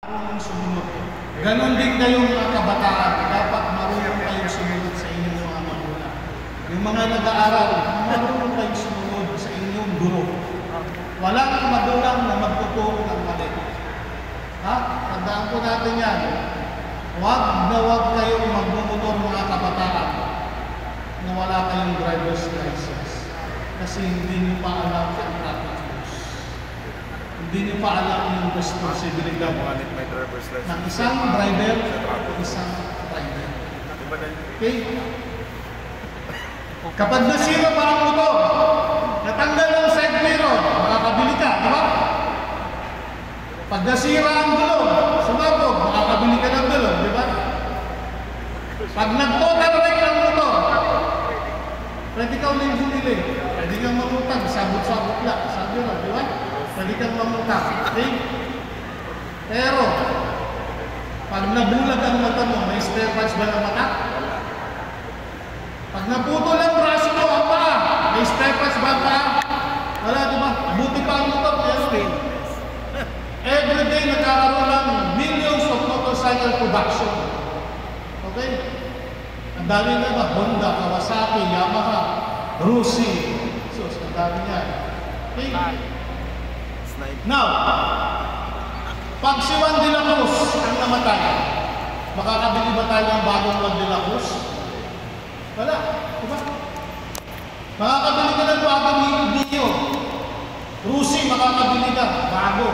Marunong sumunod. Ganon din kayong mga kabataan. Dapat marunong kayong sumunod sa inyong mga magulang. Yung mga nag-aaral, marunong kayong sumunod sa inyong guro. Walang magulang na magtuturo ng mali. Ha? Tandaan po natin yan. Huwag na huwag kayong magmumotor mga kabataan na wala kayong driver's license. Kasi hindi nyo pa alam ang traffic rules. Hindi nyo pa alam yung responsibilidad ng isang driver o isang driver. Okay? Kapag nasira pa ang motor, natanggal ang side mirror, makakabili ka, di ba? Pag nasira ang gulong, sumabog, makakabili ka ng gulong, di ba? Pag nag-total wreck ang motor, pwede ka ulit bumili. Pwede kang mamutang, sabot-sabot lang, sabi mo, di ba? Pwede kang mamutang, okay? Pero, pag nabulag ang mata mo, may spare parts ba ng mata? Pag naputol ang braso mo, ang paa, may spare parts ba ang paa? Wala, di ba? Buti pa ang motor, pero every day nagkakaroon ng millions of motorcycle production. Okay? Ang dami na ba? Honda, Kawasaki, Yamaha, Rusi. So, ang dami niya. Okay? Now, pag si Juan de la Cruz ang namatay, makakabili ba tayo ng bagong Juan de la Cruz? Wala. Diba? Makakabili ka ng bagong Neo. Rusi, makakabili ka. Bago.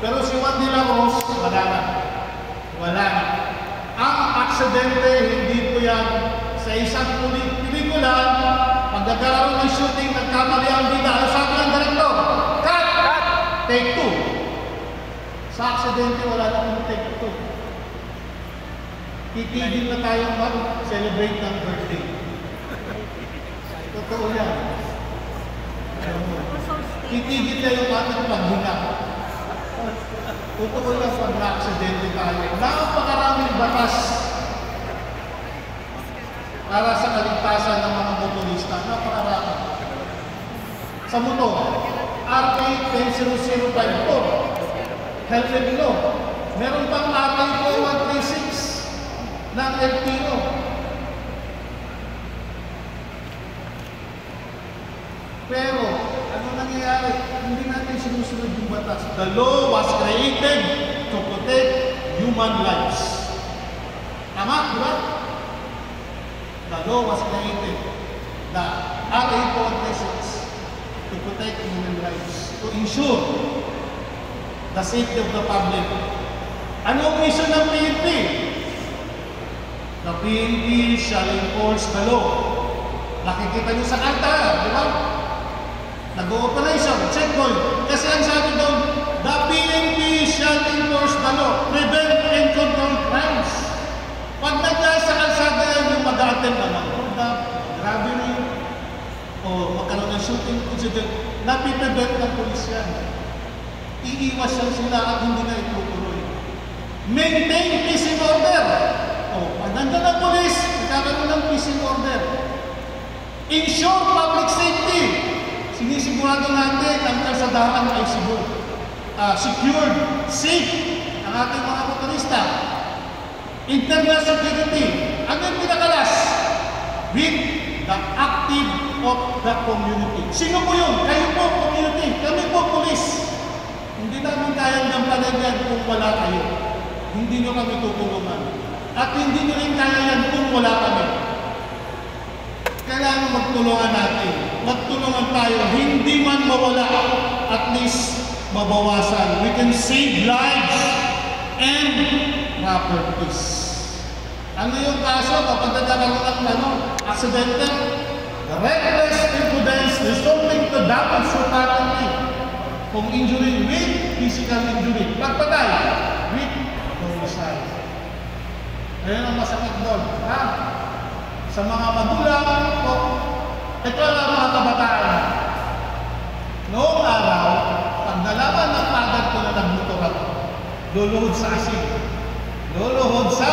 Pero si Juan de la Cruz, wala na. Wala na. Ang aksidente, hindi po yan sa isang pelikula, pag nagkaroon ng shooting, nagkamali ang bida. Ano sabi ng direktor? Cut! Cut! Take two. Sa aksidente, wala na kung take two. Titigil na tayong mag-celebrate ng birthday. Totoo yan. Titigil na yung ating paghinga. Totoo lang pag na-aksidente tayo. Napakaraming batas para sa kaligtasan ng mga motorista. Napakarami. Sa motor, RA 10054, helmet law. Meron pang RA 4136 ng LTO. Pero, ano nangyayari? Hindi natin sinusunod yung batas. The law was created to protect human lives. Tama, di ba? The law was created. The RA 436 to protect human lives. To ensure the safety of the public. Anong mission ng PNP? The PNP shall enforce the law. Nakikita nyo sa kanta, di ba? Nag-ooperation, checkpoint. Kasi ang sabi doon, the PNP shall enforce the law, prevent and control crimes. Pag nagkasa sa kalsada yan, yung mag-a-attend na mag-hold up, robbery, o magkaroon ng shooting incident, napiprevent ng polis yan. Iiwas yan sila at hindi na itutuloy. Maintain peace and order. O, pag nandun ang polis, magkakaroon ng peace and order. Ensure public safety. Sinisigurado natin ang kalsadahan ay secured, safe ang ating mga motorista. Internal security. Ano yung pinakalas? With the active of the community. Sino po yun? Kayo po, community. Kami po, police. Hindi namin kayang gampanan yan kung wala kayo. Hindi nyo kami tutulungan. At hindi nyo rin kaya yan kung wala kami. Kailangan magtulungan natin. Magtulungan tayo. Hindi man mawala, at least mabawasan. We can save lives and properties. Ano yung kaso kapag nagkakaroon ng aksidente? The reckless imprudence resulting to damage to property. Kung injury with physical injury. Pagpatay with homicide. Ayan ang masakit doon. Ha? Sa mga magulang o ito lang mga kabataan. Noong araw, pag nalaman ng pagad ko na nagmotor ako, luluhod sa asin. Luluhod sa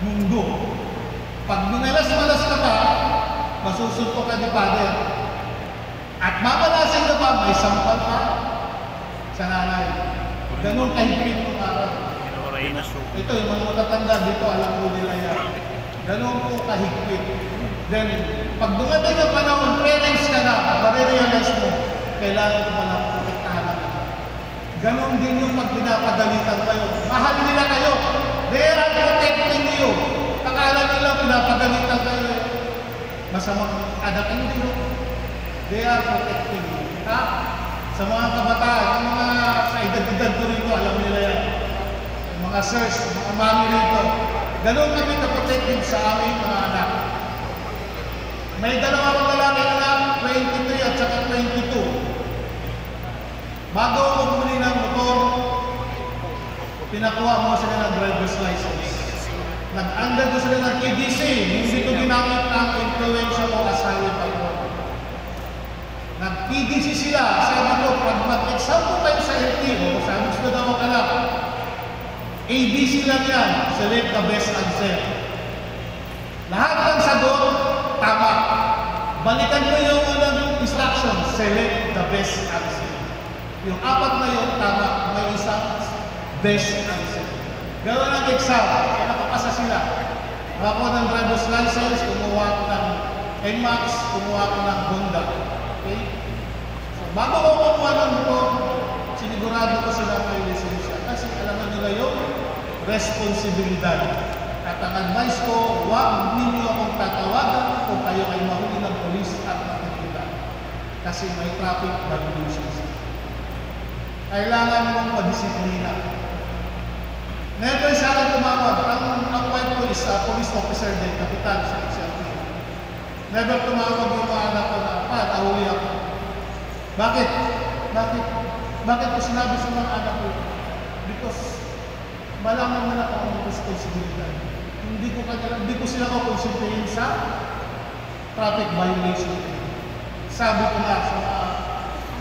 mundo. Pag minalas-malas ka pa, masusuntok ka ni Father. At mamalasin ka pa, may sampal pa sa nanay. Ganun kahigpit ng araw. Ito, yung mga matatanda dito, alam ko nila yan. Ganun po kahigpit. Then, pag dumating ang panahon, parents ka na, marirealize mo, kailangan ko palang protektahan na. Ganun din yung pag pinapadalitan kayo. Mahal nila kayo. They are protecting you. Akala nila pinapadalitan kayo. Masamang anak hindi yun. They are protecting you. Ha? Sa mga kabataan, yung mga sa edad-edad ko rito, alam nila yan. Yung mga sirs, mga mami rito. Ganun kami ka-protected sa aming mga anak. May dalawa kong lalaki na 23 at saka 22. Bago ako bumili ng motor, pinakuha mo sila ng driver's license. Nag-under ko sila ng KDC, hindi ko ginamit ng influensya o asawi pa ito. Nag-PDC sila, sabi ko, pag mag-exam ko kayo sa LTO, sabi ko daw ka lang, ABC lang yan, select the best answer. Lahat ng sagot, tama. Balikan mo yung unang instruction, select the best answer. Yung apat na yun, tama. May isang best answer. Gawin ang exam, kaya nakapasa sila. Nakakuha ng driver's license, kumuha ko ng NMAX, kumuha ko ng Honda. Okay? So, bago ko kumuha ng motor, sinigurado ko sila may lisensya. Kasi alam nila yung responsibilidad. At ang advice ko, huwag ninyo akong tatawagan kung kayo ay mahuli ng polis at makikita. Kasi may traffic violations. Kailangan mong madisiplina. Never sa akin tumawag. Ang wife ko is police officer din, kapitan sa XLT. Never tumawag yung mga anak ko na, nahuli ako. Bakit? Bakit ko sinabi sa mga anak ko? Because malaman mo na kung ano responsibilidad. Hindi ko sila kukonsultahin sa traffic violation. Sabi ko na sa mga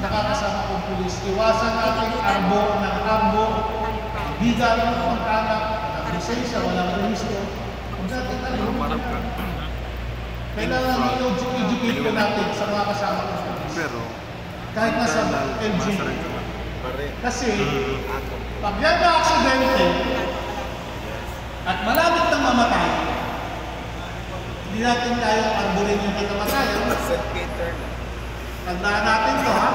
nakakasama kong pulis, iwasan natin arbo, bigal ng pang-anak, ng lisensya, walang rehistro. Kung natin alam, kailangan i-educate ko natin sa mga kasama kong pulis. Kahit nasa LG. Kasi, pag yan na aksidente, at malapit ng mamatay, hindi natin kayang arborin yung kinamatayan. Tandaan natin to, ha?